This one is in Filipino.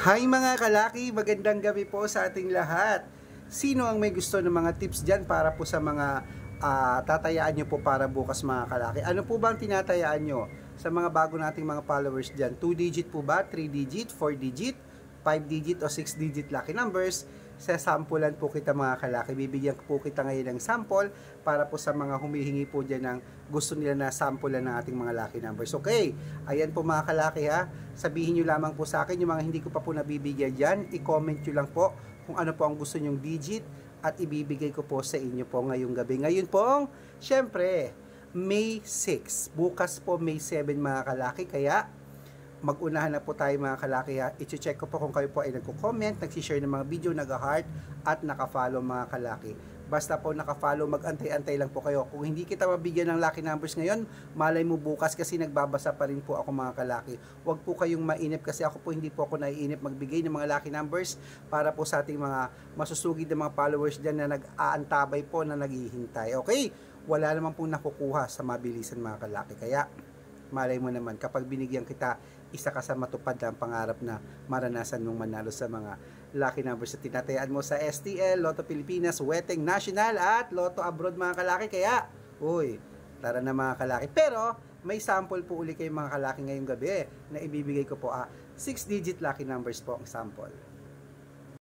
Hi mga kalaki, magandang gabi po sa ating lahat. Sino ang may gusto ng mga tips dyan para po sa mga tatayaan nyo po para bukas mga kalaki? Ano po ba ang tinatayaan nyo sa mga bago nating mga followers dyan? 2 digit po ba? 3 digit? 4 digit? 5 digit o 6 digit lucky numbers? Sa sampulan po kita mga kalaki. Bibigyan po kita ngayon ng sample para po sa mga humihingi po dyan ng gusto nila na sampulan ng ating mga lucky numbers. Okay, ayan po mga kalaki ha. Sabihin nyo lamang po sa akin yung mga hindi ko pa po nabibigyan dyan. I-comment nyo lang po kung ano po ang gusto nyong digit at ibibigay ko po sa inyo po ngayong gabi. Ngayon po, syempre, May 6. Bukas po May 7 mga kalaki. Kaya mag-unahan na po tayo mga kalaki ha. I-check ko po kung kayo po ay nagko-comment, nagsishare ng mga video, nag-heart at naka-follow mga kalaki. Basta po naka-follow, mag-antay-antay lang po kayo. Kung hindi kita mabigyan ng lucky numbers ngayon, malay mo bukas kasi nagbabasa pa rin po ako mga kalaki. Huwag po kayong mainip kasi ako po hindi po ako naiinip magbigay ng mga lucky numbers para po sa ating mga masusugid na mga followers dyan na nag-aantabay po na naghihintay. Okay? Wala naman po nakukuha sa mabilisan mga kalaki. Kaya malay mo naman kapag binigyan kita, isa ka sa matupad na pangarap na maranasan mong manalo sa mga lucky numbers na tinatayaan mo sa STL, Lotto Pilipinas, Weteng National at Lotto Abroad mga kalaki. Kaya, uy, tara na mga kalaki. Pero, may sample po uli kayo mga kalaki ngayong gabi na ibibigay ko po 6 digit lucky numbers po ang sample.